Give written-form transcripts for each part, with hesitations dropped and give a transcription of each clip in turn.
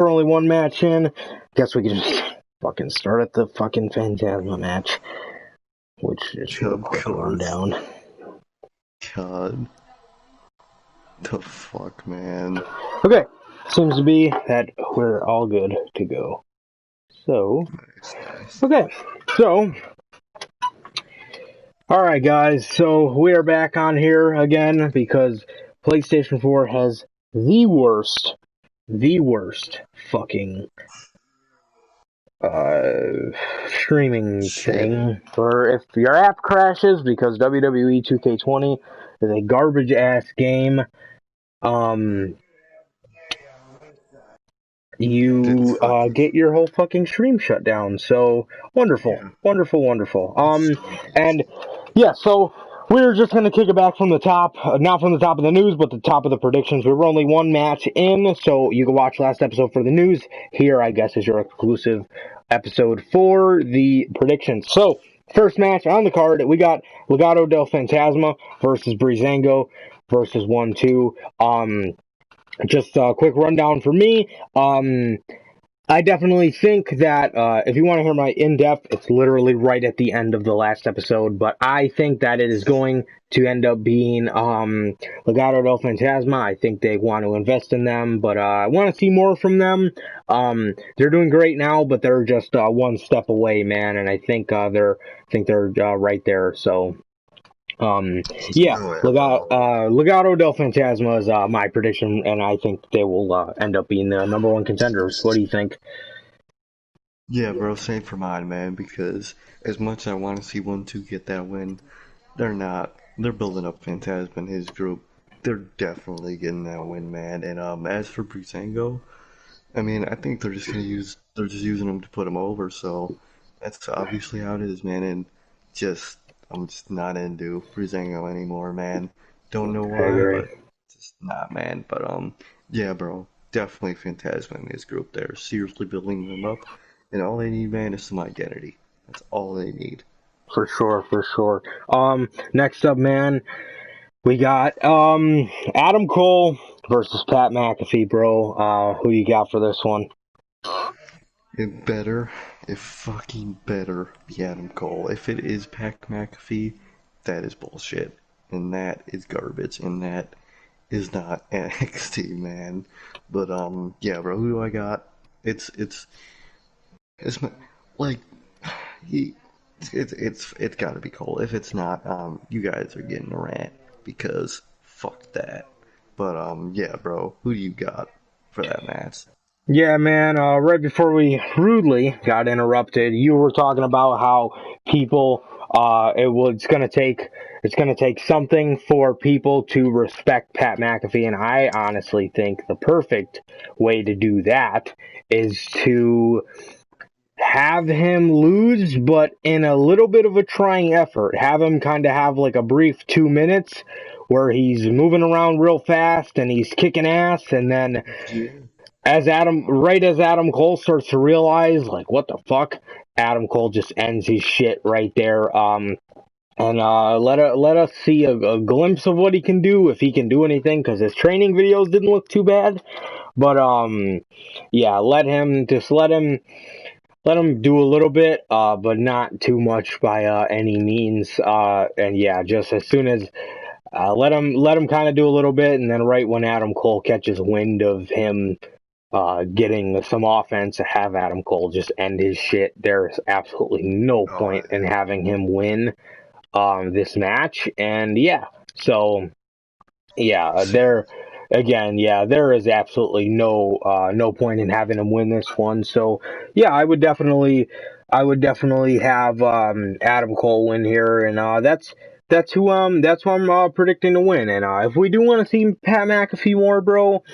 we're only one match in. Guess we can just fucking start at the fucking Phantasma match, which is a quick rundown. God. The fuck, man. Okay, seems to be that we're all good to go. So, okay, so, alright guys, so we are back on here again because PlayStation 4 has the worst fucking streaming thing. For if your app crashes because WWE 2K20 is a garbage ass game, you get your whole fucking stream shut down. So wonderful, wonderful. And yeah, so we're just gonna kick it back from the top, not from the top of the news, but the top of the predictions. We were only one match in, so you can watch last episode for the news. Here, I guess, is your exclusive episode for the predictions. So first match on the card, we got Legado del Fantasma versus Breezango versus 1-2. Just a quick rundown for me. I definitely think that if you want to hear my in-depth, it's literally right at the end of the last episode, but I think that it is going to end up being Legado del Fantasma. I think they want to invest in them, but I want to see more from them. They're doing great now, but they're just one step away, man, and I think they're right there. So yeah, Legado del Fantasma is my prediction, and I think they will end up being the number one contenders. What do you think? Yeah, bro, same for mine, man, because as much as I want to see 1-2 get that win, they're not. They're building up Phantasma and his group. They're definitely getting that win, man. And as for Breezango, I mean, I think they're just using him to put him over, so that's obviously how it is, man. And I'm just not into Breezango anymore, man. Don't know why, but just not, man. But yeah, bro, definitely Phantasma in his group there. Seriously building them up, and all they need, man, is some identity. That's all they need. For sure. Next up, man, we got Adam Cole versus Pat McAfee, bro. Who you got for this one? It fucking better be Adam Cole. If it is Pat McAfee, that is bullshit. And that is garbage. And that is not NXT, man. But, yeah, bro, who do I got? It's gotta be Cole. If it's not, you guys are getting a rant, because fuck that. But, yeah, bro, who do you got for that match? Yeah, man, right before we rudely got interrupted, you were talking about how people, it's gonna take something for people to respect Pat McAfee, and I honestly think the perfect way to do that is to have him lose, but in a little bit of a trying effort. Have him kind of have like a brief 2 minutes where he's moving around real fast and he's kicking ass, and then as Adam Cole starts to realize, like, what the fuck, Adam Cole just ends his shit right there. And let us see a glimpse of what he can do, if he can do anything, because his training videos didn't look too bad. But yeah, let him do a little bit, but not too much by any means. And yeah, just as soon as let him kind of do a little bit, and then right when Adam Cole catches wind of him getting some offense, to have Adam Cole just end his shit. There's absolutely no point in having him win this match. And yeah, so yeah, there is absolutely no point in having him win this one. So yeah, I would definitely have Adam Cole win here, and that's who I'm predicting to win. And if we do want to see Pat McAfee more, bro,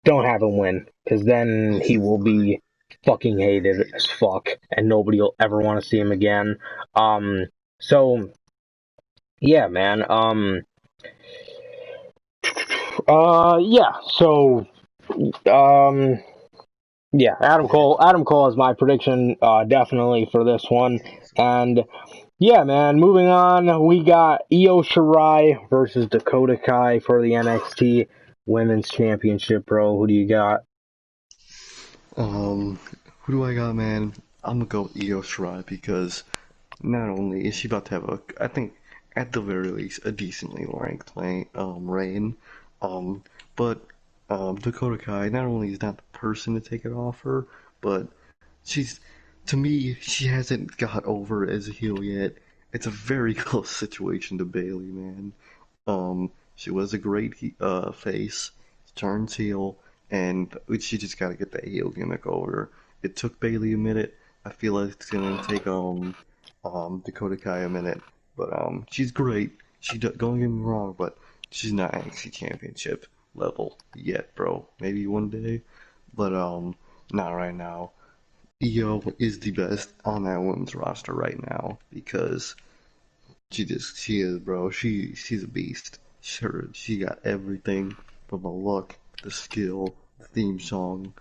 don't have him win, because then he will be fucking hated as fuck, and nobody will ever want to see him again. So yeah, man. Yeah. So yeah, Adam Cole is my prediction, definitely for this one. And yeah, man, moving on, we got Io Shirai versus Dakota Kai for the NXT Women's Championship, bro. Who do you got? Who do I got, man? I'm gonna go with Io Shirai because not only is she about to have I think at the very least a decently ranked reign, um, but Dakota Kai not only is not the person to take it off her, but she's to me she hasn't got over as a heel yet. It's a very close situation to Bayley, man. She was a great face, turns heel, and she just got to get that heel gimmick over. It took Bayley a minute. I feel like it's gonna take Dakota Kai a minute, but she's great. Don't get me wrong, but she's not NXT Championship level yet, bro. Maybe one day, but not right now. Io is the best on that women's roster right now because she is, bro. She's a beast. She got everything from the look, the skill, the theme song.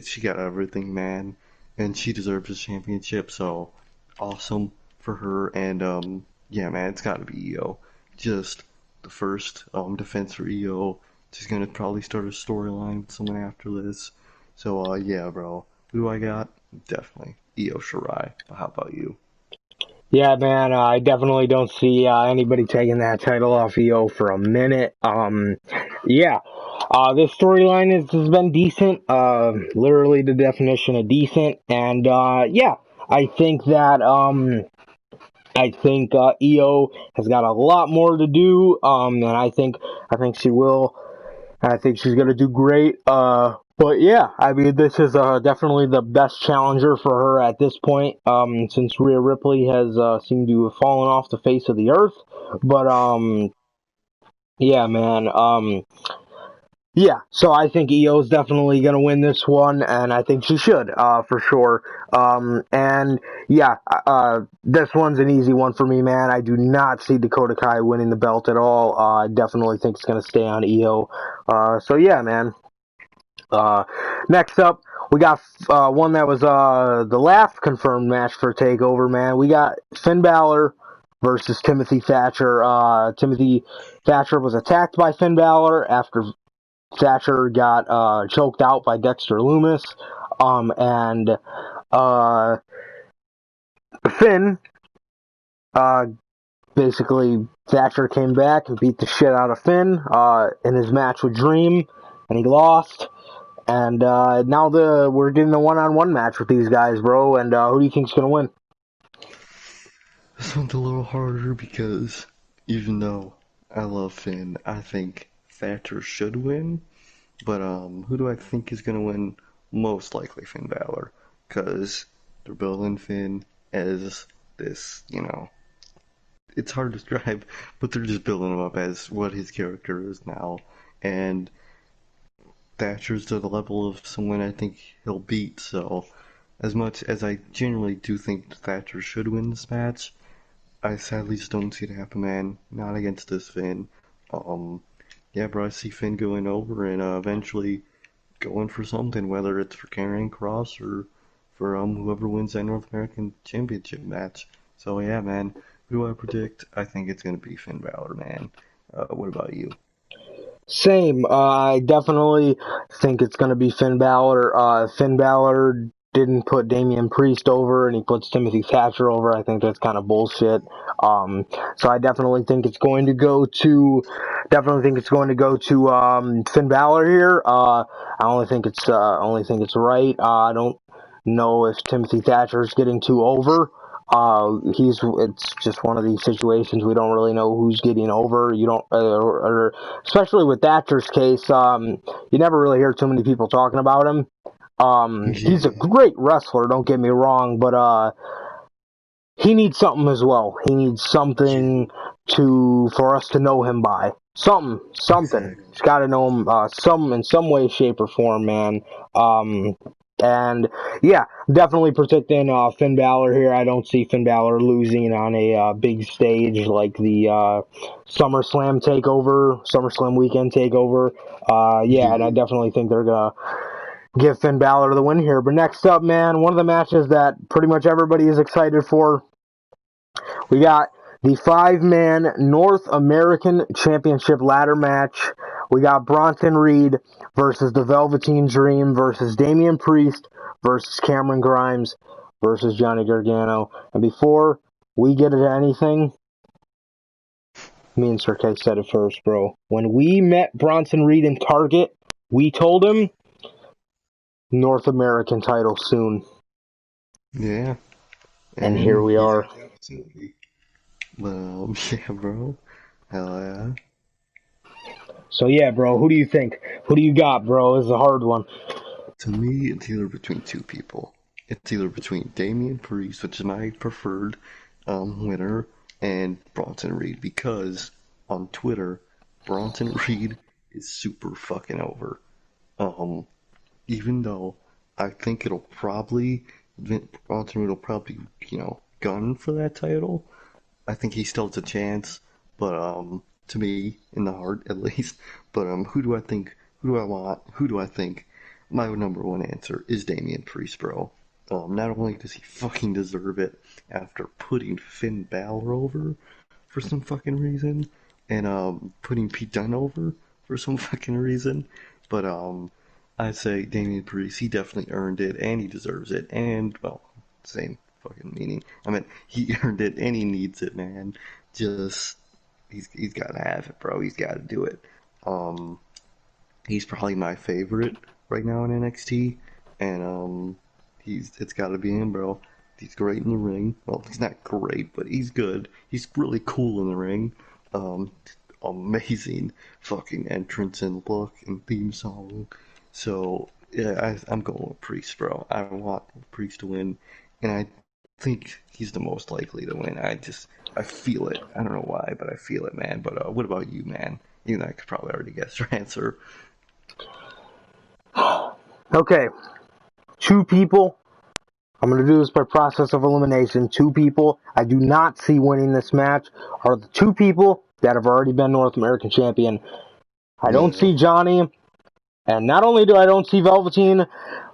She got everything, man, and she deserves a championship. So awesome for her. And yeah, man, it's got to be Io. Just the first defense for Io. She's gonna probably start a storyline with someone after this. So yeah, bro. Who do I got? Definitely Io Shirai. How about you? Yeah, man, I definitely don't see anybody taking that title off EO for a minute. Yeah, this storyline has been decent, literally the definition of decent, and yeah, I think that EO has got a lot more to do, and I think she will. I think she's gonna do great. But yeah, I mean, this is definitely the best challenger for her at this point. Since Rhea Ripley has seemed to have fallen off the face of the earth. But yeah, man. Yeah, so I think EO's definitely gonna win this one, and I think she should, for sure. And yeah, this one's an easy one for me, man. I do not see Dakota Kai winning the belt at all. I definitely think it's gonna stay on EO. So yeah, man. Next up, we got one that was the last confirmed match for Takeover, man. We got Finn Balor versus Timothy Thatcher. Timothy Thatcher was attacked by Finn Balor after Thatcher got choked out by Dexter Lumis. And Finn, uh, basically, Thatcher came back and beat the shit out of Finn in his match with Dream, and he lost. And now we're getting a one-on-one match with these guys, bro. And who do you think's gonna win? This one's a little harder because even though I love Finn, I think Thatcher should win. But who do I think is gonna win? Most likely Finn Balor, because they're building Finn as this, it's hard to describe, but they're just building him up as what his character is now. And Thatcher's to the level of someone I think he'll beat. So as much as I generally do think Thatcher should win this match, I sadly just don't see it happen, man. Not against this Finn. Um, yeah, bro, I see Finn going over and eventually going for something, whether it's for Karrion Kross or for whoever wins that North American Championship match. So yeah, man, who do I predict? I think it's gonna be Finn Balor, man. What about you? Same. I definitely think it's going to be Finn Balor. Finn Balor didn't put Damian Priest over, and he puts Timothy Thatcher over. I think that's kind of bullshit. So I definitely think it's going to go to Finn Balor here. I only think it's right. I don't know if Timothy Thatcher is getting too over. It's just one of these situations we don't really know who's getting over. You don't, or especially with Thatcher's case, you never really hear too many people talking about him. He's a Yeah, great wrestler, don't get me wrong, but he needs something as well. He needs yeah, something for us to know him by. Something. exactly. He's got to know him in some way, shape, or form, man. Um, and yeah, definitely predicting Finn Balor here. I don't see Finn Balor losing on a big stage like the SummerSlam weekend takeover. Yeah, and I Yeah. definitely think they're gonna give Finn Balor the win here. But next up, man, one of the matches that pretty much everybody is excited for. We got the 5-man North American Championship ladder match. we got Bronson Reed versus the Velveteen Dream versus Damian Priest versus Cameron Grimes versus Johnny Gargano. And before we get into anything, me and Sir K said it first, bro. When we met Bronson Reed in Target, we told him North American title soon. Yeah. And here we are. Absolutely. Well, yeah, bro. Hell yeah. So yeah, bro, who do you think? Who do you got, bro? This is a hard one. To me, it's either between two people. It's either between Damian Priest, which is my preferred winner, and Bronson Reed, because on Twitter, Bronson Reed is super fucking over. Even though I think Bronson Reed will probably, gun for that title. I think he still has a chance, but to me, in the heart at least. But who do I think? Who do I want? Who do I think? My number one answer is Damian Priest, bro. Not only does he fucking deserve it after putting Finn Balor over for some fucking reason, and putting Pete Dunne over for some fucking reason, but I say Damian Priest, he definitely earned it, and he deserves it, and well, same fucking meaning. I mean, he earned it, and he needs it, man. Just he's got to have it, bro. He's got to do it. He's probably my favorite right now in NXT, and it's got to be him, bro. He's great in the ring. Well, he's not great, but he's good. He's really cool in the ring. Amazing fucking entrance and look and theme song. So yeah, I'm going with Priest, bro. I want Priest to win, and I think he's the most likely to win. I feel it. I don't know why, but I feel it, man. But what about you, man? Even though I could probably already guess your answer. Okay, two people. I'm going to do this by process of elimination. Two people I do not see winning this match are the two people that have already been North American champion. I don't see Johnny, and not only do I don't see Velveteen,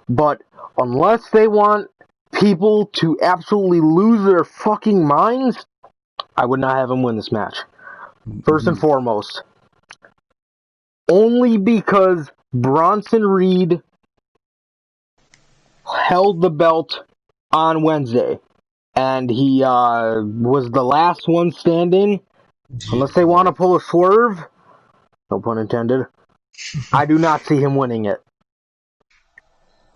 but unless they want people to absolutely lose their fucking minds, I would not have him win this match. First and foremost, only because Bronson Reed held the belt on Wednesday, and he was the last one standing. Unless they want to pull a swerve, no pun intended, I do not see him winning it.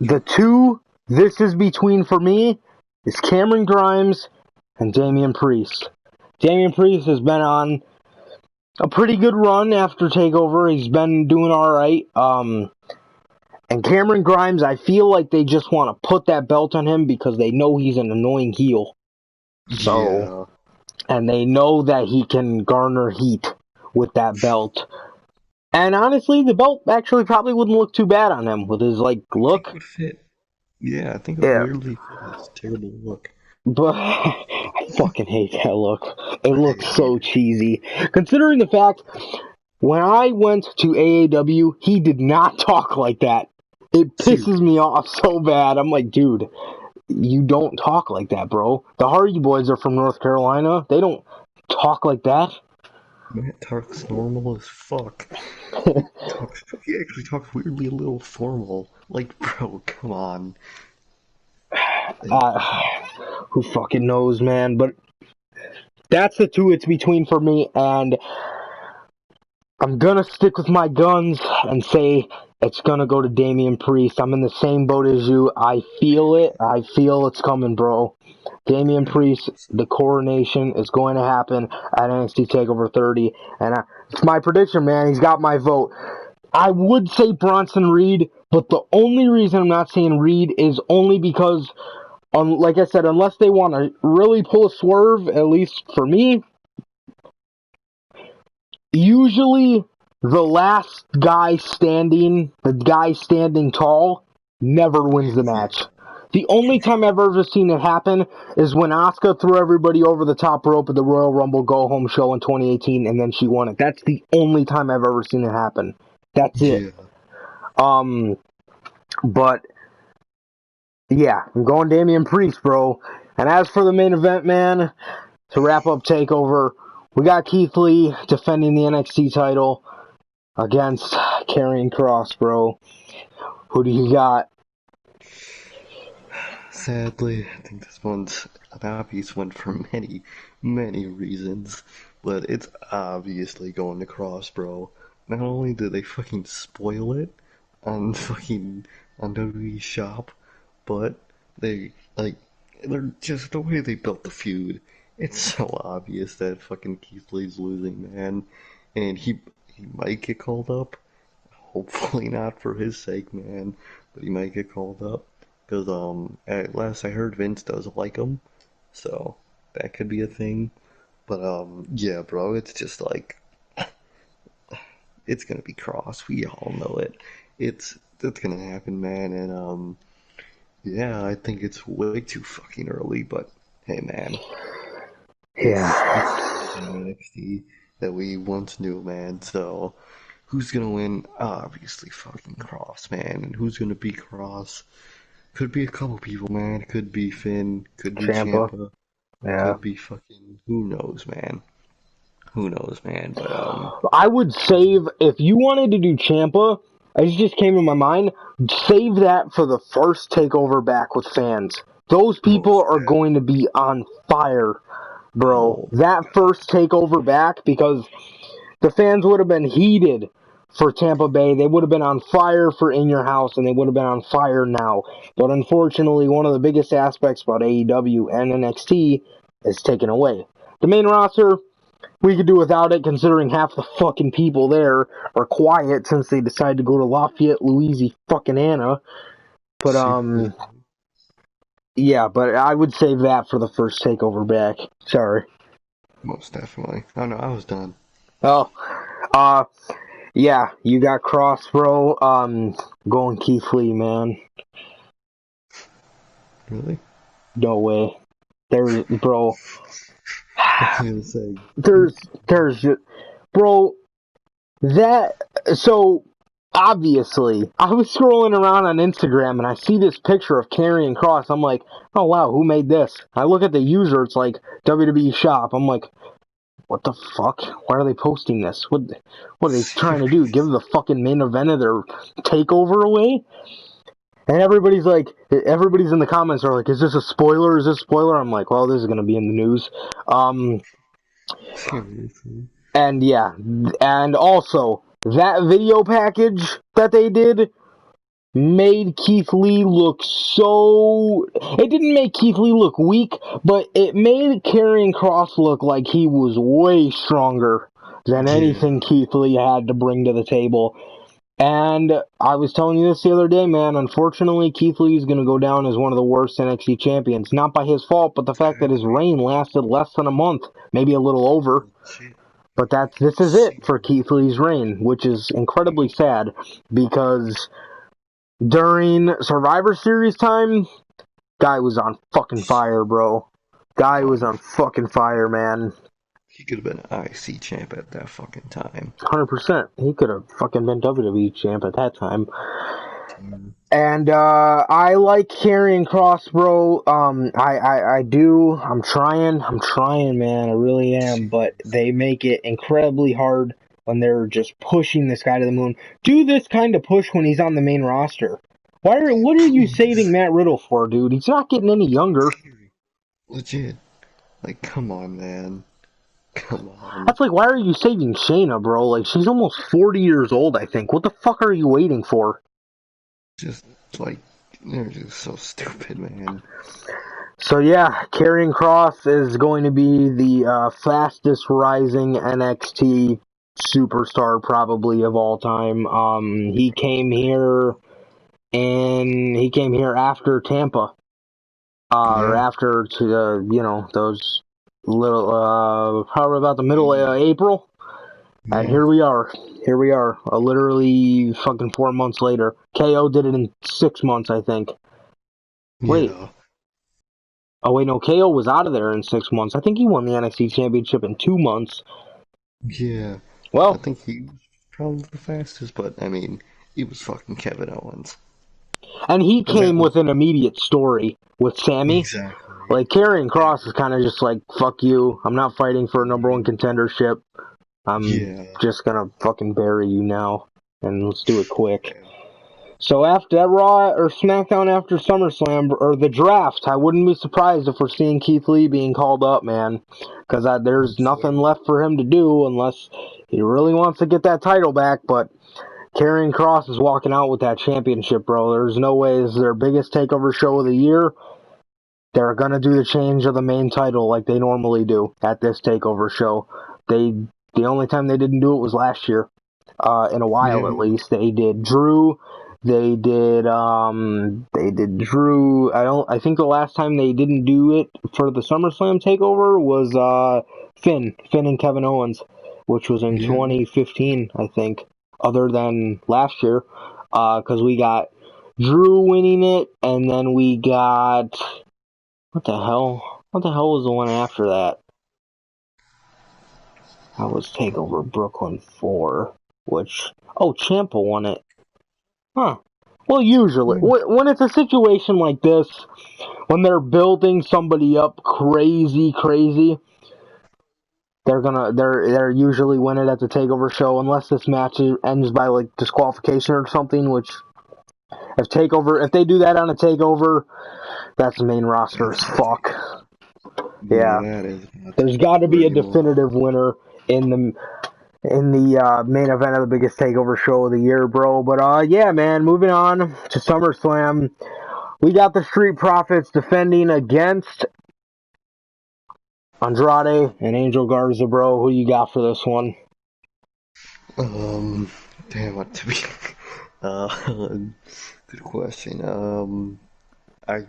The two this is between for me is Cameron Grimes and Damian Priest. Damian Priest has been on a pretty good run after TakeOver. He's been doing alright. And Cameron Grimes, I feel like they just want to put that belt on him because they know he's an annoying heel. So, and they know that he can garner heat with that belt. And honestly, the belt actually probably wouldn't look too bad on him with his, look. I think it would fit. Yeah, I think it would weirdly fit his terrible look. But I fucking hate that look. It looks so cheesy. Considering the fact, when I went to AAW, he did not talk like that. It pisses me off so bad. I'm like, dude, you don't talk like that, bro. The Hardy Boys are from North Carolina. They don't talk like that. Matt talks normal as fuck. He actually talks weirdly a little formal. Like, bro, come on. Who fucking knows, man? But that's the two it's between for me, and I'm gonna stick with my guns and say it's gonna go to Damian Priest. I'm in the same boat as you. I feel it. I feel it's coming, bro. Damian Priest, the coronation is going to happen at NXT Takeover 30, and it's my prediction, man. He's got my vote. I would say Bronson Reed, but the only reason I'm not saying Reed is only because, like I said, unless they want to really pull a swerve, at least for me, usually the last guy standing, the guy standing tall, never wins the match. The only time I've ever seen it happen is when Asuka threw everybody over the top rope at the Royal Rumble Go-Home show in 2018, and then she won it. That's the only time I've ever seen it happen. That's it. But, yeah, I'm going Damian Priest, bro. And as for the main event, man, to wrap up TakeOver, we got Keith Lee defending the NXT title against Karrion Kross, bro. Who do you got? Sadly, I think this one's an obvious one for many, many reasons, but it's obviously going to Cross, bro. Not only did they fucking spoil it on WWE Shop, but they like they're just the way they built the feud. It's so obvious that fucking Keith Lee's losing, man, and he might get called up. Hopefully not for his sake, man, but he might get called up. Because, at last I heard Vince does like him, so that could be a thing. But, yeah, bro, it's just like, it's gonna be Cross. We all know it. It's gonna happen, man, and, yeah, I think it's way too fucking early, but hey, man, it's the Yeah. version of NXT that we once knew, man, so who's gonna win? Obviously fucking Cross, man, and who's gonna beat Cross? Could be a couple people, man. Could be Finn. Could be Ciampa. Champa. Yeah. Could be fucking who knows, man. Who knows, man. But I would save, if you wanted to do Ciampa, it just came to my mind, save that for the first takeover back with fans. Those people most are dead. going to be on fire, bro. Oh my That god. first takeover back, because the fans would have been heated for Tampa Bay. They would have been on fire for In Your House, and they would have been on fire now. But unfortunately, one of the biggest aspects about AEW and NXT is taken away. The main roster, we could do without it, considering half the fucking people there are quiet since they decided to go to Lafayette, Louisiana. But Seriously. yeah, but I would save that for the first takeover back. Sorry. Most definitely. Oh no, I was done. Oh, uh, yeah, you got Cross, bro. Going Keith Lee, man. Really? No way. There's, bro. I was gonna say. There's, bro. That so obviously, I was scrolling around on Instagram and I see this picture of Karrion Kross. I'm like, oh wow, who made this? I look at the user, it's like WWE Shop. I'm like, what the fuck? Why are they posting this? What are they trying to do? Give Seriously. the fucking main event of their takeover away? And everybody's in the comments are like, is this a spoiler? Is this a spoiler? I'm like, well, this is gonna be in the news. Um, Seriously. and yeah, and also that video package that they did made Keith Lee look so. It didn't make Keith Lee look weak, but it made Karrion Kross look like he was way stronger than anything Yeah. Keith Lee had to bring to the table. And I was telling you this the other day, man. Unfortunately, Keith Lee is going to go down as one of the worst NXT champions. Not by his fault, but the fact that his Exactly. reign lasted less than a month, maybe a little over. Legit. But this is it for Seriously. Keith Lee's reign, which is incredibly sad because during Survivor Series time, guy was on fucking fire, bro. Guy Oh was my on fucking fire, man. He could have been IC champ at that fucking time. 100%. He could have fucking been WWE champ at that time. Damn. And I like Karrion Kross, bro. I do. I'm trying, man. I really am. But they Seriously. make it incredibly hard when they're just pushing this guy to the moon. Do this kind of push when he's on the main roster. What are you saving Please. Matt Riddle for, dude? He's not getting any younger. Seriously. Legit. Like, come on, man. Come on. That's like, why are you saving Shayna, bro? Like, she's almost 40 years old, I think. What the fuck are you waiting for? Just, like, they're just so stupid, man. So yeah, Karrion Kross is going to be the fastest rising NXT superstar probably of all time. He came here after Tampa, or Yeah. after those little probably about the middle of April, and Yeah. here we are, literally fucking 4 months later. KO did it in 6 months, I think. Wait, Yeah. oh wait, no, KO was out of there in 6 months. I think he won the NXT Championship in 2 months. Yeah. I Well, think he was probably the fastest, but, I mean, he was fucking Kevin Owens. and he And that came was with an immediate story with Sammy. exactly. Like Karrion That Kross is kind of just like, fuck you. I'm not fighting for a number one was contendership. I'm Yeah. just gonna fucking bury you now, and let's do it quick. So after that Raw or SmackDown after SummerSlam or the draft, I wouldn't be surprised if we're seeing Keith Lee being called up, man, because there's nothing left for him to do unless he really wants to get that title back. But Karrion Kross is walking out with that championship, bro. There's no way. This is their biggest takeover show of the year. They're gonna do the change of the main title like they normally do at this takeover show. The only time they didn't do it was last year. In a while at least. They did Drew. They did Drew. I think the last time they didn't do it for the SummerSlam takeover was Finn and Kevin Owens, which was in 2015, I think. Other than last year, because we got Drew winning it, and then we got what the hell? What the hell was the one after that? That was Takeover Brooklyn 4, which Ciampa won it. Huh. Well, usually, when it's a situation like this, when they're building somebody up crazy, they're usually win it at the Takeover show, unless this match ends by like disqualification or something. Which, if they do that on a Takeover, that's the main roster as fuck. Yeah, that is there's got to be a definitive winner in the main event of the biggest takeover show of the year, bro. But yeah, man, moving on to SummerSlam. We got the Street Profits defending against Andrade and Angel Garza, bro. Who you got for this one? Damn, what to be? Good question. I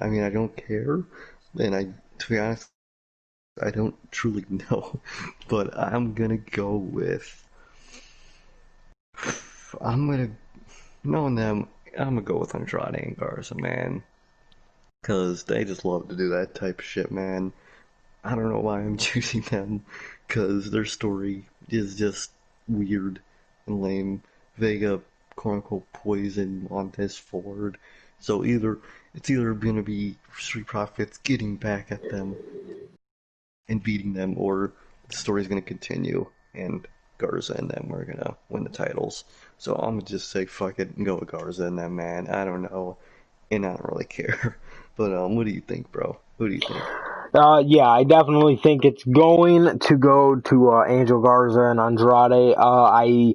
mean, I don't care, and to be honest, I don't truly know, but I'm gonna go with. Knowing them, I'm gonna go with Andrade and Garza, man. Cause they just love to do that type of shit, man. I don't know why I'm choosing them, cause their story is just weird and lame. Vega, quote unquote, poisoned Montez Ford. So it's either gonna be Street Profits getting back at them and beating them, or the story's gonna continue and Garza and them are gonna win the titles. So I'm gonna just say fuck it and go with Garza and them, man. I don't know, and I don't really care. But what do you think, bro? Who do you think? Yeah, I definitely think it's going to go to Angel Garza and Andrade. I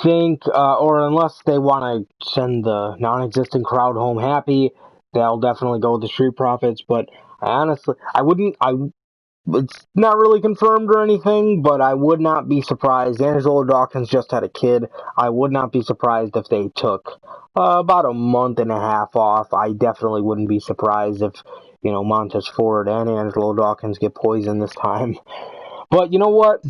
think, or unless they want to send the non-existent crowd home happy, they'll definitely go with the Street Profits. But honestly, it's not really confirmed or anything, but I would not be surprised. Angelo Dawkins just had a kid. I would not be surprised if they took about a month and a half off. I definitely wouldn't be surprised if, Montez Ford and Angelo Dawkins get poisoned this time. But you know what?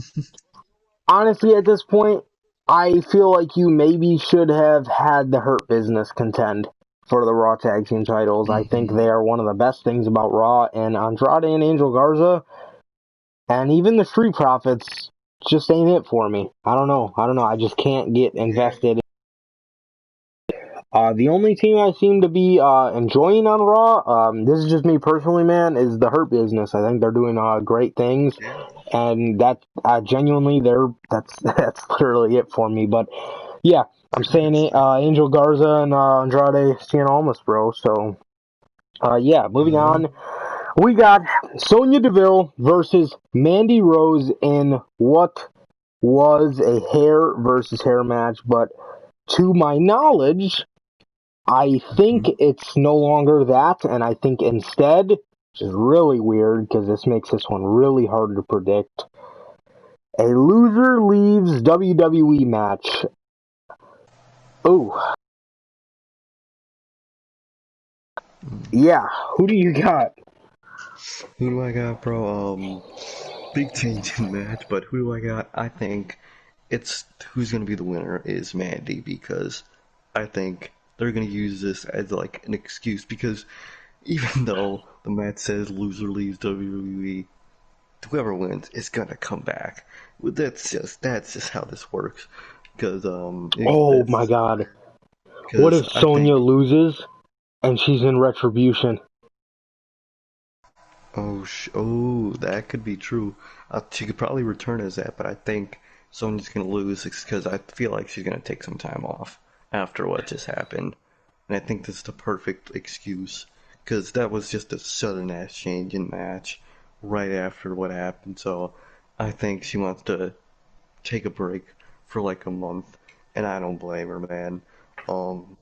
Honestly, at this point, I feel like you maybe should have had the Hurt Business contend for the Raw Tag Team titles. I think they are one of the best things about Raw, and Andrade and Angel Garza, and even the Street Profits, just ain't it for me. I don't know. I just can't get invested. The only team I seem to be enjoying on Raw, this is just me personally, man, is the Hurt Business. I think they're doing great things, and that genuinely, that's literally it for me. But yeah, I'm saying it. Angel Garza and Andrade Cien Almas, bro. So yeah, moving on. We got Sonya Deville versus Mandy Rose in what was a hair versus hair match, but to my knowledge, I think it's no longer that, and I think instead, which is really weird because this makes this one really hard to predict, a loser leaves WWE match. Ooh. Yeah, who do you got? Who do I got, bro? Big change in match, but who do I got? I think it's who's gonna be the winner is Mandy, because I think they're gonna use this as like an excuse, because even though the match says loser leaves WWE, whoever wins is gonna come back. That's just how this works. Because Oh my god. What because if I think Sonya loses and she's in Retribution? Oh, that could be true. She could probably return as that, but I think Sonya's gonna lose because I feel like she's gonna take some time off after what just happened, and I think this is the perfect excuse because that was just a sudden ass change in match right after what happened. So I think she wants to take a break for like a month, and I don't blame her, man. Um,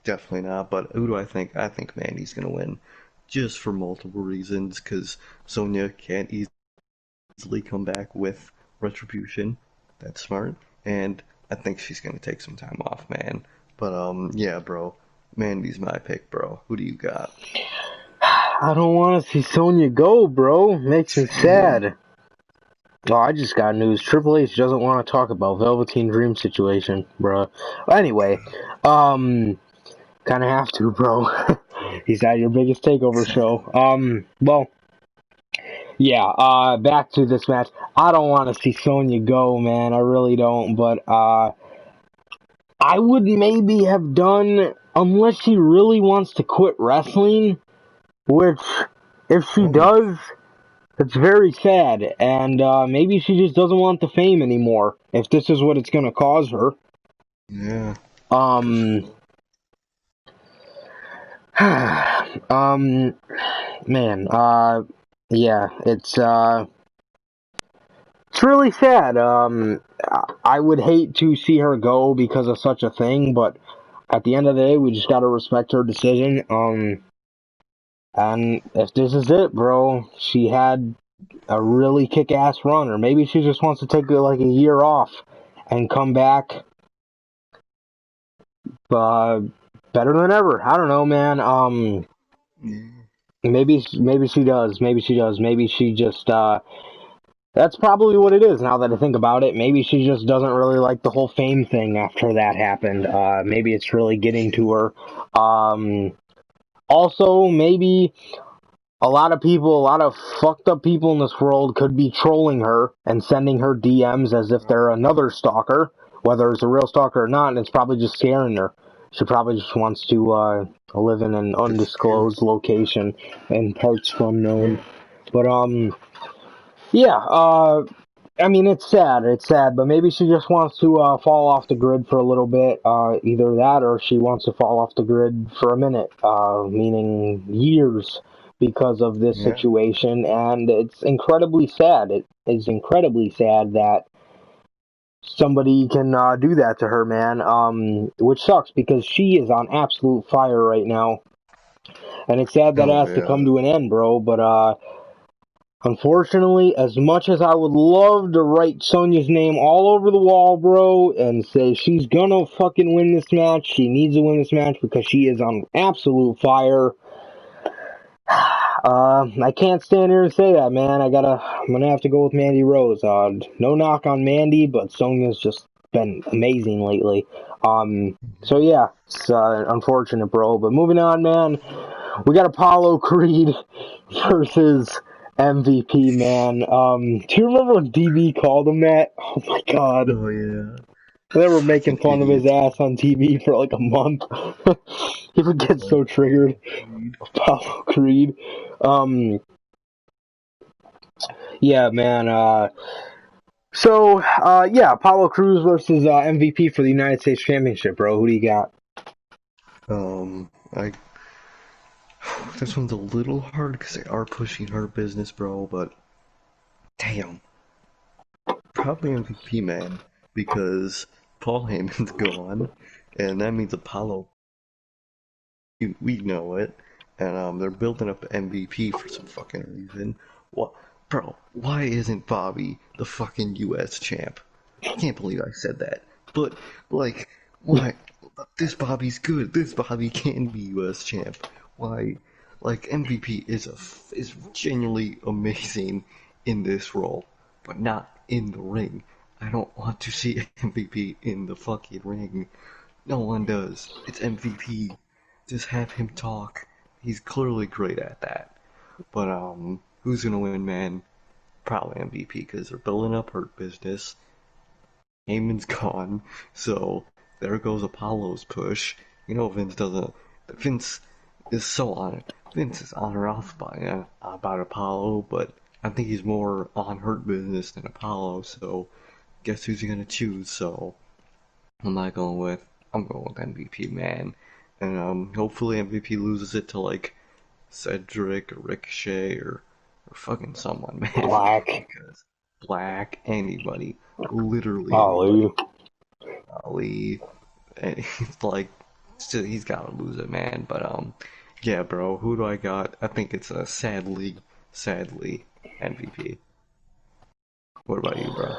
Definitely not. But who do I think? I think Mandy's gonna win, just for multiple reasons. Because Sonya can't easily come back with retribution. That's smart, and I think she's gonna take some time off, man. But yeah, bro, Mandy's my pick, bro. Who do you got? I don't want to see Sonya go, bro. Makes me Damn. sad. Oh, I just got news. Triple H doesn't want to talk about Velveteen Dream situation, bro. Anyway, kind of have to, bro. He's at your biggest takeover show. Well, yeah, back to this match. I don't want to see Sonya go, man. I really don't, but, I would maybe have done, unless she really wants to quit wrestling, which, if she Oh, does, it's very sad, and, maybe she just doesn't want the fame anymore, if this is what it's gonna cause her. yeah, for Um, sure. man, yeah, it's really sad. I would hate to see her go because of such a thing, but at the end of the day, we just gotta respect her decision. And if this is it, bro, she had a really kick-ass run, or maybe she just wants to take like a year off and come back, uh, better than ever. I don't know, man. Yeah, Maybe she does. Maybe she does. Maybe she just that's probably what it is now that I think about it. Maybe she just doesn't really like the whole fame thing after that happened. Maybe it's really getting to her. Also, maybe a lot of people, a lot of fucked up people in this world could be trolling her and sending her DMs as if they're another stalker, whether it's a real stalker or not, and it's probably just scaring her. She probably just wants to live in an just scared. undisclosed location in parts unknown. But yeah, I mean, it's sad. It's sad, but maybe she just wants to fall off the grid for a little bit. Either that, or she wants to fall off the grid for a minute, meaning years, because of this Yeah, situation. And it's incredibly sad. It is incredibly sad that somebody can do that to her, man. Which sucks because she is on absolute fire right now, and it's sad that it oh has to come yeah. to an end, bro. But unfortunately, as much as I would love to write Sonya's name all over the wall, bro, and say she's gonna fucking win this match, she needs to win this match because she is on absolute fire. I can't stand here and say that, man. I'm gonna have to go with Mandy Rose. No knock on Mandy, but Sonya's just been amazing lately. So yeah, it's unfortunate, bro. But moving on, man. We got Apollo Creed versus MVP, man. Do you remember when DB called him that? Oh my god. Oh yeah. They were making Fucking fun of his idiots. ass on TV for like a month. He would get Oh, so triggered. Apollo Creed. Apollo Creed. Um, yeah, man. Yeah, Apollo Crews versus MVP for the United States Championship, bro. Who do you got? I this one's a little hard because they are pushing her business, bro. But damn, probably MVP man because Paul Heyman's gone, and that means Apollo. We know it, and they're building up MVP for some fucking reason. What, bro? Why isn't Bobby the fucking U.S. champ? I can't believe I said that. But like, why? This Bobby's good. This Bobby can be U.S. champ. Why? Like MVP is genuinely amazing in this role, but not in the ring. I don't want to see MVP in the fucking ring. No one does. It's MVP. Just have him talk. He's clearly great at that. But who's gonna win, man? Probably MVP because they're building up Hurt Business. Heyman's gone, so there goes Apollo's push. You know Vince doesn't. Vince is so on it. Vince is on or off about Apollo, but I think he's more on Hurt Business than Apollo. So guess who's he gonna choose? So I'm going with MVP, man, and hopefully MVP loses it to like Cedric or Ricochet or fucking someone, man, Black. because Black, anybody, literally anybody, Ali. Ali, and he's like, he's gotta lose it, man. But yeah, bro, who do I got? I think it's a sadly MVP. What about you, bro?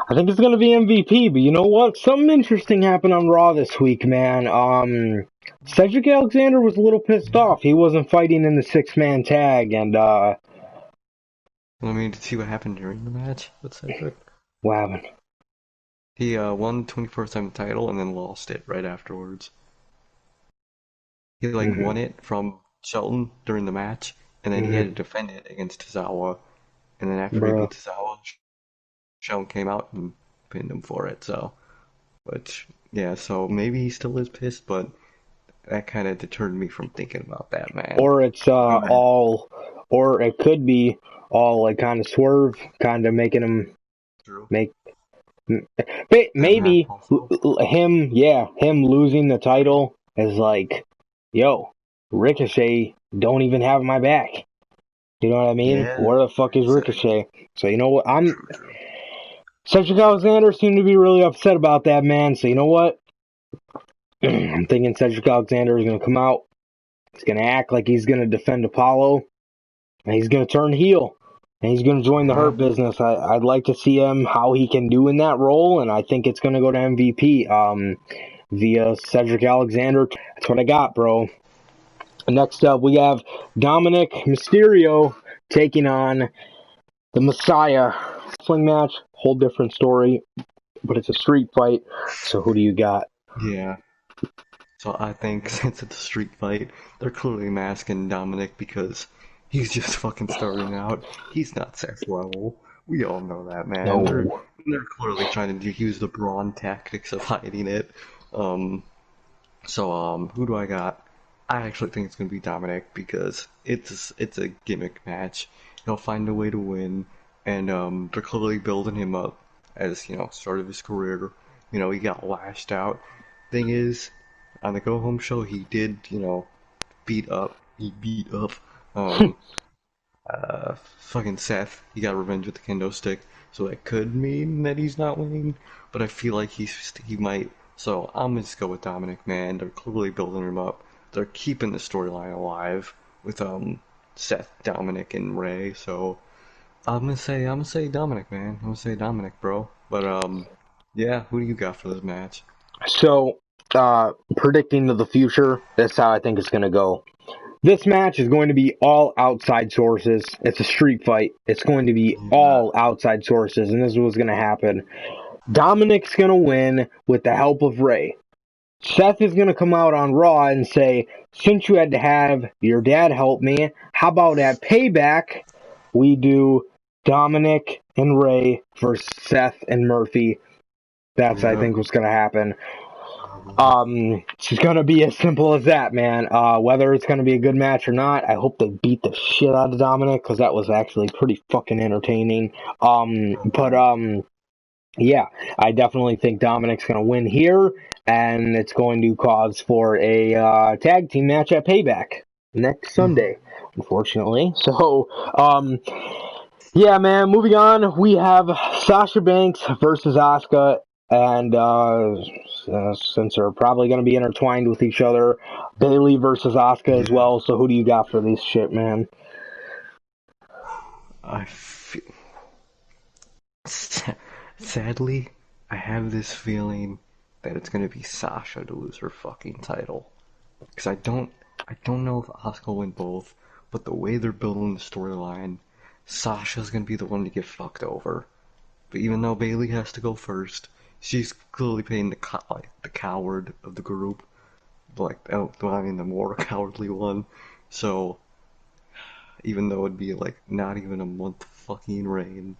I think it's gonna be MVP, but you know what? Something interesting happened on Raw this week, man. Cedric Alexander was a little pissed off. He wasn't fighting in the six-man tag, and I mean, to see what happened during the match with Cedric. what happened? He won the 24/7 title and then lost it right afterwards. He like won it from Shelton during the match, and then he had to defend it against Tozawa. And then after he Bro. beat Tozawa, Shelton came out and pinned him for it. So, but yeah, so maybe he still is pissed, but that kind of deterred me from thinking about that, man. Or it's or it could be all like kind of swerve, kind of making him True. maybe him losing the title is like, yo, Ricochet don't even have my back. You know what I mean? Yeah, Where the fuck is Ricochet? So you know what? true. Cedric Alexander seemed to be really upset about that, man. So you know what? I'm thinking Cedric Alexander is going to come out. He's going to act like he's going to defend Apollo. And he's going to turn heel. And he's going to join the Hurt Business. I'd like to see him, how he can do in that role. And I think it's going to go to MVP via Cedric Alexander. That's what I got, bro. Next up, we have Dominic Mysterio taking on the Messiah. Wrestling match, whole different story, but it's a street fight. So who do you got? Yeah. So I think since it's a street fight, they're clearly masking Dominic because he's just fucking starting out. He's not Seth level. We all know that, man. No. They're clearly trying to use the Braun tactics of hiding it. Who do I got? I actually think it's gonna be Dominic because it's a gimmick match. He'll find a way to win, and they're clearly building him up as start of his career. He got lashed out. Thing is, on the go home show, he did beat up. He beat up fucking Seth. He got revenge with the kendo stick, so that could mean that he's not winning. But I feel like he might. So I'm gonna just go with Dominic, man. They're clearly building him up. They're keeping the storyline alive with Seth, Dominic, and Ray. So I'm gonna say Dominic, man. I'm gonna say Dominic, bro. But yeah, who do you got for this match? So, predicting to the future, that's how I think it's going to go. This match is going to be all outside sources. It's a street fight. It's going to be all outside sources, and this is what's going to happen. Dominic's going to win with the help of Ray. Seth is going to come out on Raw and say, since you had to have your dad help me, how about at Payback, we do Dominic and Ray versus Seth and Murphy. That's, I think, what's going to happen. It's going to be as simple as that, man. Whether it's going to be a good match or not, I hope they beat the shit out of Dominic, because that was actually pretty fucking entertaining. Yeah, I definitely think Dominic's going to win here, and it's going to cause for a tag team match at Payback next Sunday, unfortunately. So, yeah, man, moving on, we have Sasha Banks versus Asuka, and since they're probably going to be intertwined with each other, Bayley versus Asuka as well. So who do you got for this shit, man? Sadly, I have this feeling that it's gonna be Sasha to lose her fucking title. Because I don't know if Asuka will win both, but the way they're building the storyline, Sasha's gonna be the one to get fucked over. But even though Bayley has to go first, she's clearly playing the coward of the group, the more cowardly one. So even though it'd be like not even a month fucking reign,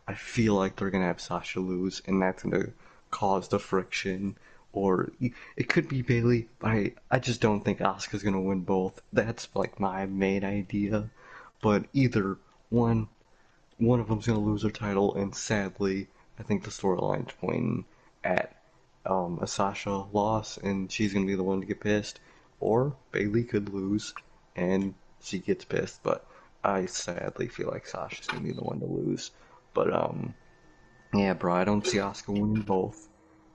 I feel like they're gonna have Sasha lose, and that's gonna cause the friction, or it could be Bailey, but I just don't think Asuka's gonna win both. That's like my main idea. But either one, one of them's gonna lose their title, and sadly, I think the storyline's pointing at a Sasha loss, and she's gonna be the one to get pissed, or Bailey could lose, and she gets pissed. But I sadly feel like Sasha's gonna be the one to lose. But yeah, bro, I don't see Asuka winning both.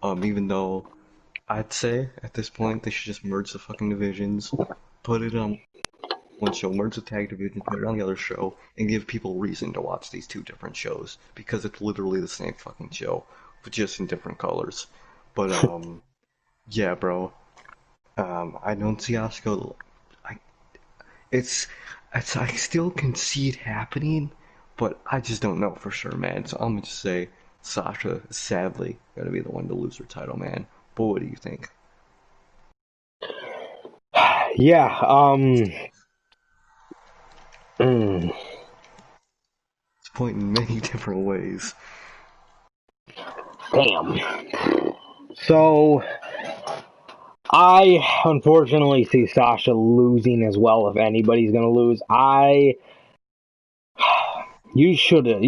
Even though I'd say at this point they should just merge the fucking divisions, put it on one show, merge the tag division, put it on the other show, and give people reason to watch these two different shows because it's literally the same fucking show, but just in different colors. But yeah, bro, I don't see Asuka. I it's I still can see it happening, but I just don't know for sure, man. So I'm gonna just say Sasha is sadly gonna be the one to lose her title, man. But what do you think? Yeah, mm, It's pointing in many different ways. damn. So, I unfortunately see Sasha losing as well if anybody's gonna lose. You should have,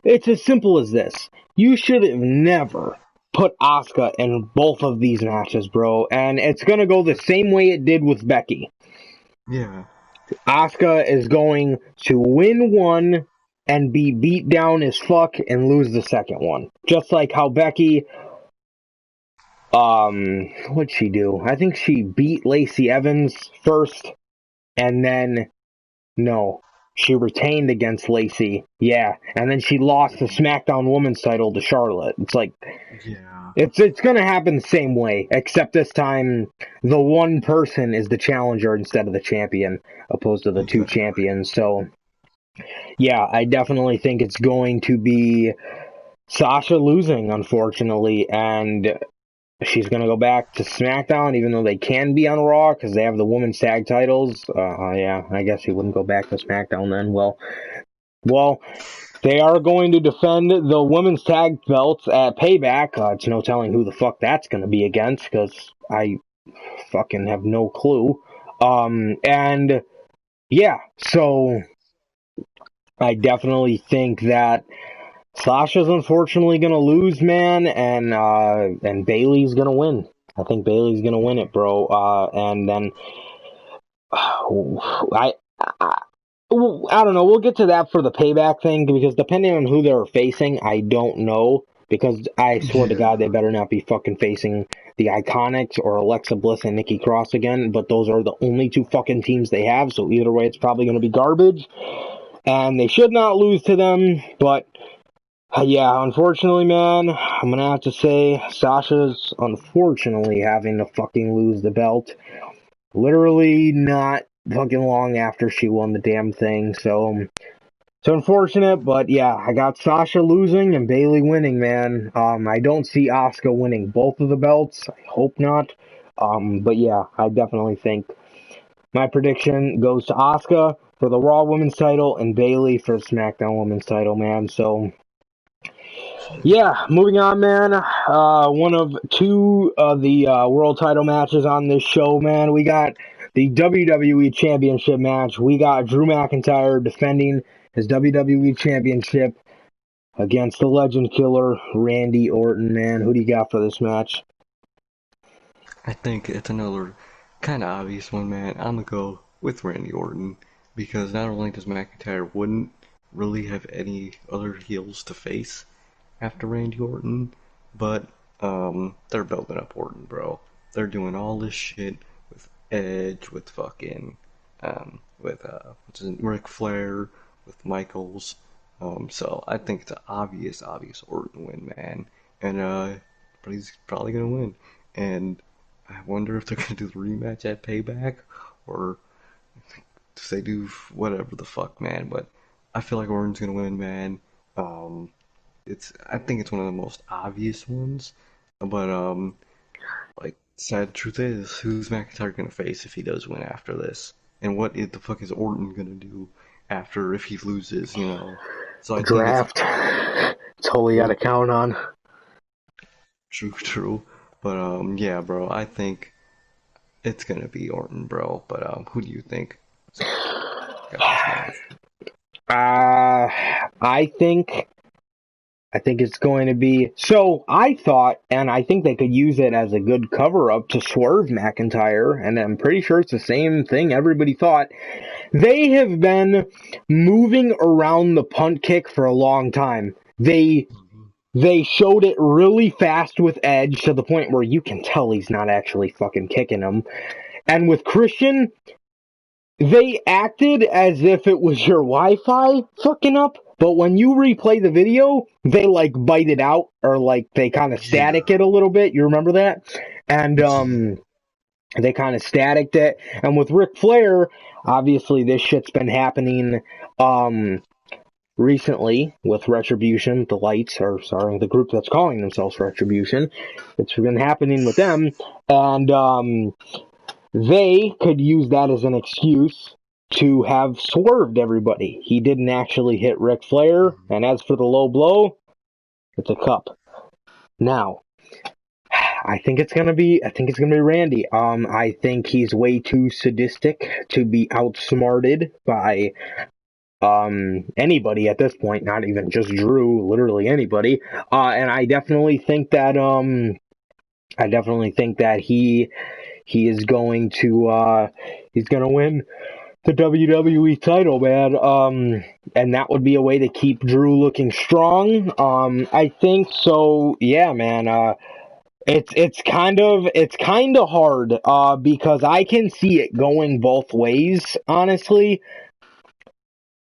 it's as simple as this. You should have never put Asuka in both of these matches, bro. And it's gonna go the same way it did with Becky. Yeah, Asuka is going to win one and be beat down as fuck and lose the second one. Just like how Becky, what'd she do? I think she beat Lacey Evans first, and then, no, she retained against Lacey. Yeah, and then she lost the SmackDown Women's title to Charlotte. It's like, yeah, it's gonna happen the same way, except this time the one person is the challenger instead of the champion, opposed to the two exactly. champions. So yeah, I definitely think it's going to be Sasha losing, unfortunately, and she's going to go back to SmackDown, even though they can be on Raw because they have the women's tag titles. Yeah, I guess she wouldn't go back to SmackDown then. Well, they are going to defend the women's tag belts at Payback. It's no telling who the fuck that's going to be against because I fucking have no clue. And yeah, so I definitely think that Sasha's unfortunately gonna lose, man, and Bailey's gonna win. I think Bailey's gonna win it, bro. And then I I don't know. We'll get to that for the payback thing because depending on who they're facing, I don't know. Because I swear to God, they Yeah, better not be fucking facing the Iconics or Alexa Bliss and Nikki Cross again. But those are the only two fucking teams they have. So either way, it's probably gonna be garbage. And they should not lose to them. But yeah, unfortunately, man, I'm gonna have to say Sasha's unfortunately having to fucking lose the belt. Literally not fucking long after she won the damn thing, so it's unfortunate, but yeah, I got Sasha losing and Bailey winning, man. I don't see Asuka winning both of the belts. I hope not. But yeah, I definitely think my prediction goes to Asuka for the Raw Women's title and Bailey for the SmackDown Women's title, man. So yeah, moving on, man. One of two of the world title matches on this show, man. We got the WWE Championship match. We got Drew McIntyre defending his WWE Championship against the Legend Killer, Randy Orton, man. Who do you got for this match? I think it's another kind of obvious one, man. I'm gonna go with Randy Orton because not only does McIntyre wouldn't really have any other heels to face after Randy Orton, but they're building up Orton, bro. They're doing all this shit with Edge, with fucking, with what's his name, Ric Flair, with Michaels. So I think it's an obvious Orton win, man. And but he's probably gonna win. And I wonder if they're gonna do the rematch at Payback, or if they do whatever the fuck, man. But I feel like Orton's gonna win, man. Um, I think it's one of the most obvious ones, but like sad truth is, who's McIntyre gonna face if he does win after this, and what the fuck is Orton gonna do after if he loses, you know? So The I think it's draft. It's all you well, gotta count on. true, But yeah, bro, I think it's gonna be Orton, bro. But who do you think got this match? I think it's going to be. So I thought, and I think they could use it as a good cover up to swerve McIntyre, and I'm pretty sure it's the same thing everybody thought. They have been moving around the punt kick for a long time. They showed it really fast with Edge to the point where you can tell he's not actually fucking kicking him. And with Christian, they acted as if it was your Wi-Fi fucking up, but when you replay the video, they like bite it out or like they kind of Yeah, static it a little bit. You remember that? And yeah, they kind of staticked it. And with Ric Flair, obviously this shit's been happening recently with Retribution, the group that's calling themselves Retribution. It's been happening with them, and they could use that as an excuse to have swerved everybody. He didn't actually hit Ric Flair, and as for the low blow, it's a cup. Now, I think it's gonna be Randy. I think he's way too sadistic to be outsmarted by anybody at this point, not even just Drew, literally anybody. And I definitely think that he is going to he's gonna win the WWE title, man. And that would be a way to keep Drew looking strong. I think so. Yeah, man. It's kind of hard. Because I can see it going both ways, honestly.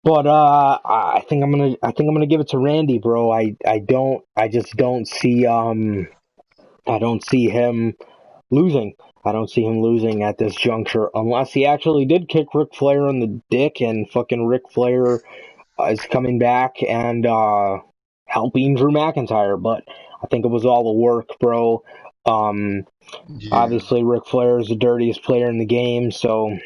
But I think I'm gonna give it to Randy, bro. I just don't see I don't see him losing. I don't see him losing at this juncture unless he actually did kick Ric Flair in the dick and fucking Ric Flair is coming back and helping Drew McIntyre. But I think it was all the work, bro. yeah, Obviously Ric Flair is the dirtiest player in the game, so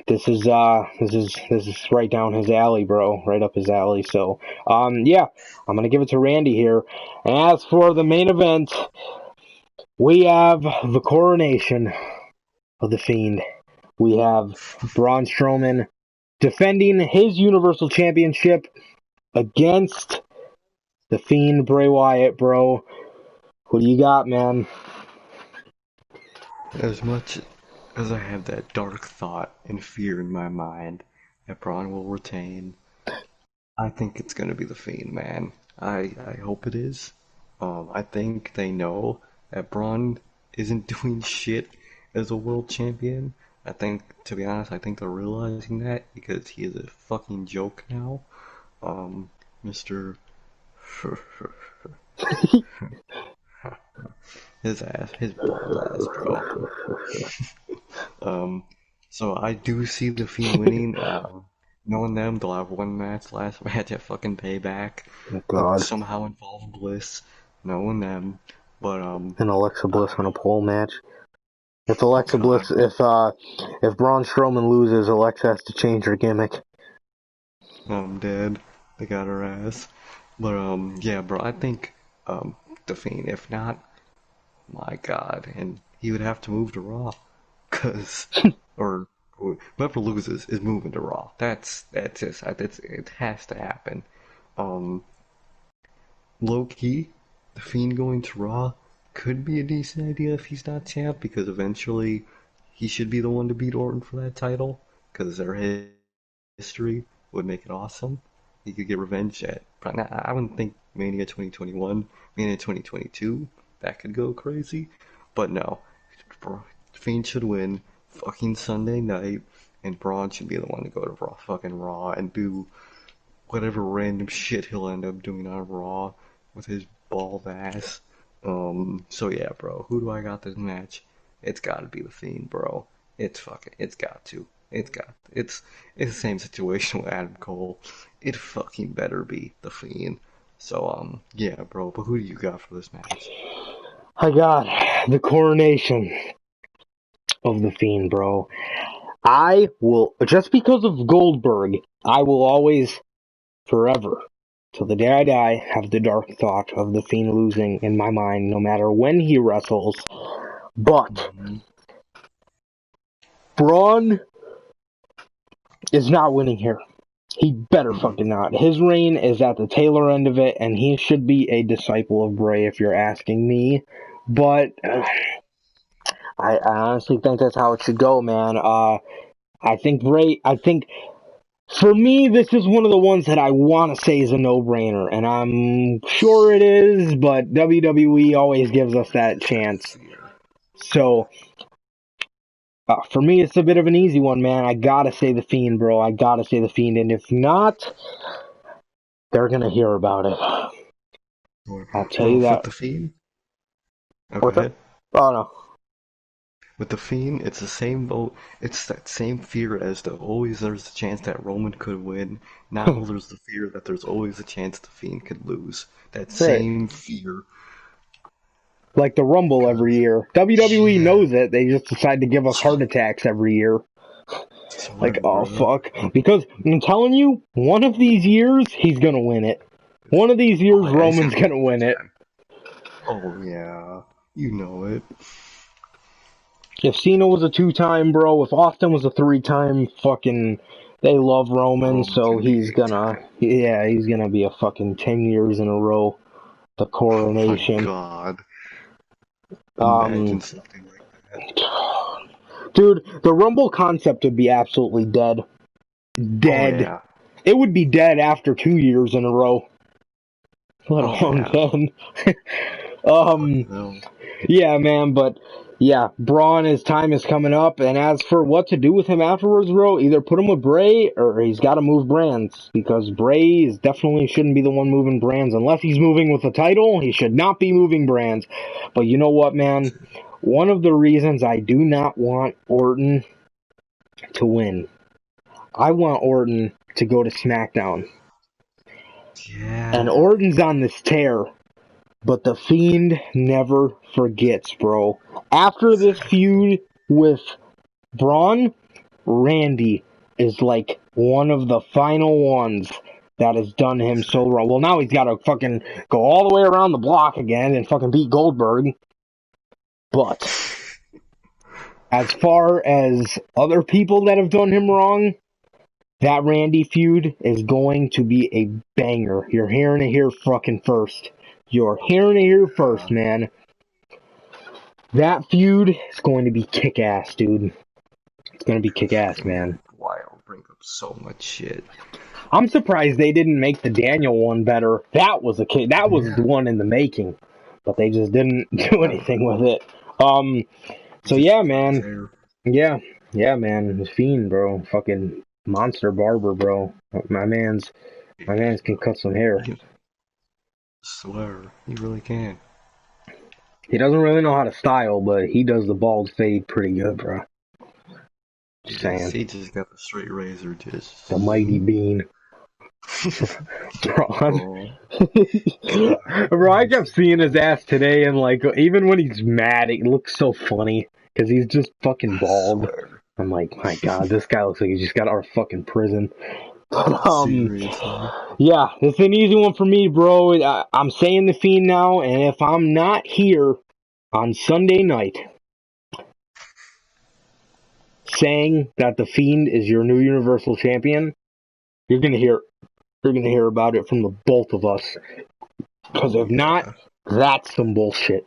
this is right down his alley, bro. Right up his alley. So yeah, I'm gonna give it to Randy here. And as for the main event, we have the coronation of the Fiend. We have Braun Strowman defending his Universal Championship against the Fiend Bray Wyatt, bro. What do you got, man? as much as I have that dark thought and fear in my mind that Braun will retain, I think it's gonna be the Fiend, man. I hope it is. I think they know that Braun isn't doing shit as a world champion. I think, to be honest, I think they're realizing that because he is a fucking joke now. Mr. his ass, his bald ass, bro. Um, so I do see the Fiend winning. Knowing them, they'll have one match, last match at fucking Payback. Oh It'll God. somehow involve Bliss. Knowing them, but And Alexa Bliss on a pole match. oh god, If Braun Strowman loses, Alexa has to change her gimmick. I'm dead. They got her ass. But yeah, bro, I think the Fiend. If not, my god, and he would have to move to Raw, cause or whoever loses is moving to Raw. That's just it has to happen. Um, Low key, the Fiend going to Raw could be a decent idea if he's not champ, because eventually he should be the one to beat Orton for that title, because their history would make it awesome. He could get revenge at. I wouldn't think Mania 2021, Mania 2022, that could go crazy. But no, Fiend should win fucking Sunday night, and Braun should be the one to go to fucking Raw and do whatever random shit he'll end up doing on Raw with his bald ass. So yeah, bro, who do I got this match? It's gotta be the Fiend, bro. It's got to. It's the same situation with Adam Cole. It fucking better be the Fiend. So yeah, bro. But who do you got for this match? I got the coronation of the Fiend, bro. I will, just because of Goldberg, I will always, forever, till the day I die, have the dark thought of the Fiend losing in my mind, no matter when he wrestles. But Braun is not winning here. He better fucking not. His reign is at the tailor end of it, and he should be a disciple of Bray, if you're asking me. But I honestly think that's how it should go, man. I think for me, this is one of the ones that I want to say is a no-brainer, and I'm sure it is, but WWE always gives us that chance. So, for me, it's a bit of an easy one, man. I gotta say the Fiend, bro. I gotta say the Fiend, and if not, they're gonna hear about it. I'll tell you that. With the Fiend? What's that? Oh, no. With the Fiend, it's the same vote. It's that same fear as the always there's a chance that Roman could win. Now there's the fear that there's always a chance the Fiend could lose. That same fear. Like the Rumble every year. WWE knows it. They just decide to give us heart attacks every year. Like, oh, fuck. Because, I'm telling you, one of these years, he's gonna win it. One of these years, Roman's gonna win it. Oh, yeah. You know it. If Cena was a 2-time, bro, if Austin was a 3-time, fucking, they love Roman, so he's gonna, he's gonna be a fucking 10 years in a row. The coronation. Oh my God. Imagine something like that. Dude, the Rumble concept would be absolutely dead. Dead. Oh, yeah. It would be dead after 2 years in a row. Let alone 10. Yeah, man, but yeah, Braun, his time is coming up, and as for what to do with him afterwards, bro, either put him with Bray or he's got to move brands, because Bray definitely shouldn't be the one moving brands. Unless he's moving with the title, he should not be moving brands. But you know what, man? One of the reasons I do not want Orton to win, I want Orton to go to SmackDown. Yeah. And Orton's on this tear. But the Fiend never forgets, bro. After this feud with Braun, Randy is like one of the final ones that has done him so wrong. Well, now he's got to fucking go all the way around the block again and fucking beat Goldberg. But as far as other people that have done him wrong, that Randy feud is going to be a banger. You're hearing it here fucking first. You're hearing it here first, man. That feud is going to be kick-ass, dude. It's going to be kick-ass, man. Why I'll bring up so much shit. I'm surprised they didn't make the Daniel one better. That was the one in the making, but they just didn't do anything with it. So yeah, man. Yeah, man. The Fiend, bro. Fucking monster barber, bro. My man's can cut some hair. Swear, he really can. He doesn't really know how to style, but he does the bald fade pretty good, bro. Just saying. He just got the straight razor, just the mighty bean. Braun. Bro, I kept seeing his ass today, and like, even when he's mad, it looks so funny because he's just fucking bald. I'm like, my God, this guy looks like he just got out of fucking prison. Yeah, it's an easy one for me, bro. I'm saying the Fiend now, and if I'm not here on Sunday night saying that the Fiend is your new Universal Champion, you're gonna hear about it from the both of us. Because if not, that's some bullshit.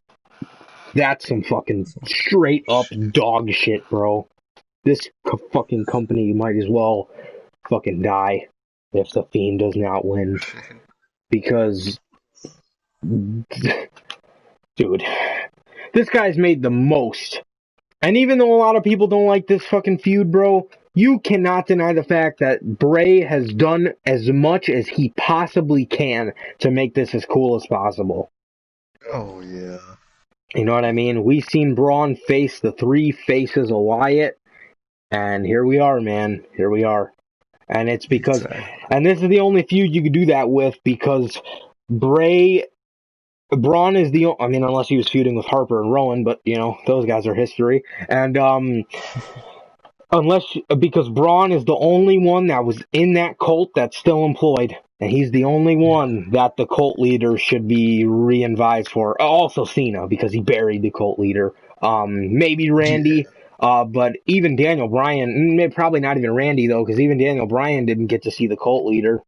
That's some fucking straight up dog shit, bro. This fucking company might as well fucking die if the Fiend does not win. Because, dude, this guy's made the most. And even though a lot of people don't like this fucking feud, bro, you cannot deny the fact that Bray has done as much as he possibly can to make this as cool as possible. Oh, yeah. You know what I mean? We've seen Braun face the 3 faces of Wyatt, and here we are, man. Here we are. And it's because, and this is the only feud you could do that with, because Braun is I mean, unless he was feuding with Harper and Rowan, but, you know, those guys are history. And, because Braun is the only one that was in that cult that's still employed. And he's the only one that the cult leader should be re-invited for. Also Cena, because he buried the cult leader. Maybe Randy, but even Daniel Bryan, probably not even Randy though, because even Daniel Bryan didn't get to see the cult leader.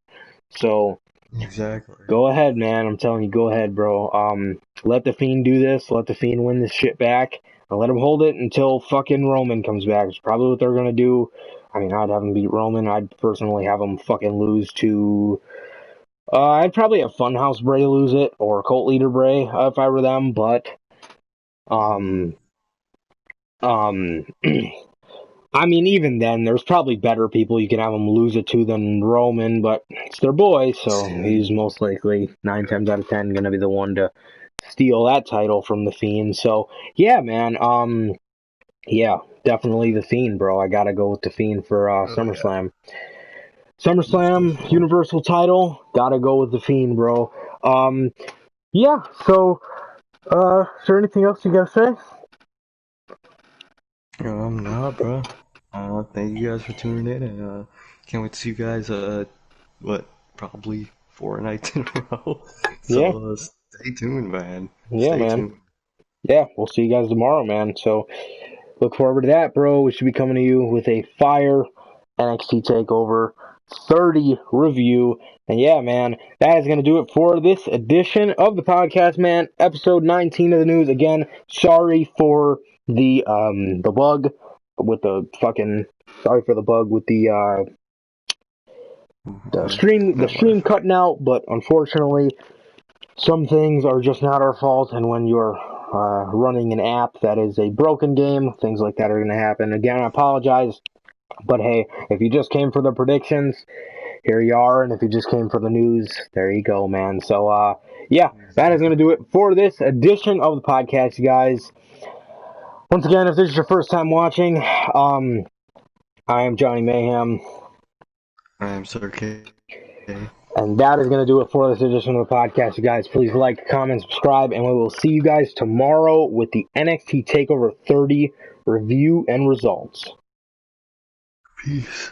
So Exactly. go ahead, man. I'm telling you, go ahead, bro. Let the Fiend do this. Let the Fiend win this shit back. And let him hold it until fucking Roman comes back. It's probably what they're gonna do. I mean, I'd have him beat Roman. I'd personally have him fucking lose to. I'd probably have Funhouse Bray lose it, or Cult Leader Bray if I were them. But, um, um, I mean, even then, there's probably better people you can have them lose it to than Roman. But it's their boy, so he's most likely 9 times out of 10 gonna be the one to steal that title from the Fiend. So yeah, man. Yeah, definitely the Fiend, bro. I gotta go with the Fiend for SummerSlam. SummerSlam Universal title, gotta go with the Fiend, bro. Yeah. So, is there anything else you gotta say? Nah, bro. Thank you guys for tuning in, and can't wait to see you guys. Probably 4 nights in a row. Yeah. So stay tuned, man. Yeah, Stay man. tuned. Yeah, we'll see you guys tomorrow, man. So look forward to that, bro. We should be coming to you with a fire NXT Takeover 30 review. And yeah, man, that is going to do it for this edition of the podcast, man. Episode 19 of the news. Again, sorry for the bug with the fucking, sorry for the bug with the stream cutting out, but unfortunately, some things are just not our fault, and when you're running an app that is a broken game, things like that are going to happen. Again, I apologize, but hey, if you just came for the predictions, here you are, and if you just came for the news, there you go, man. So, yeah, that is going to do it for this edition of the podcast, you guys. Once again, if this is your first time watching, I am Johnny Mayhem. I am Sir K. And that is going to do it for this edition of the podcast, you guys. Please like, comment, subscribe, and we will see you guys tomorrow with the NXT TakeOver 30 review and results. Peace.